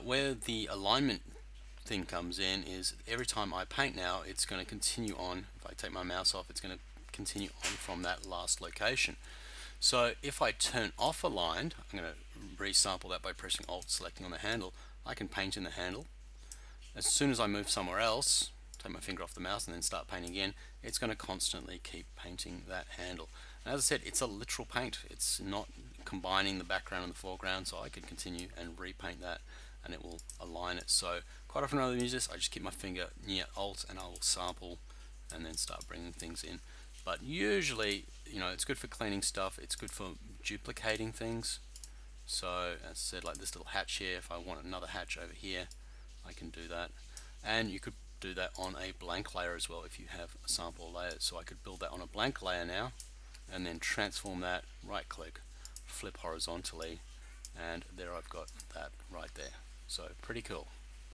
Where the alignment thing comes in is every time I paint now, it's going to continue on. If I take my mouse off, it's going to continue on from that last location. So if I turn off aligned, I'm going to resample that by pressing Alt, selecting on the handle. I can paint in the handle. As soon as I move somewhere else, take my finger off the mouse and then start painting again, it's going to constantly keep painting that handle. And as I said, it's a literal paint. It's not combining the background and the foreground, so I could continue and repaint that and it will align it. So quite often when I use this, I just keep my finger near Alt and I will sample and then start bringing things in. But usually, it's good for cleaning stuff. It's good for duplicating things. So as I said, like this little hatch here, if I want another hatch over here, I can do that. And you could do that on a blank layer as well if you have a sample layer. So I could build that on a blank layer now and then transform that, right click, flip horizontally, and there I've got that right there. So pretty cool.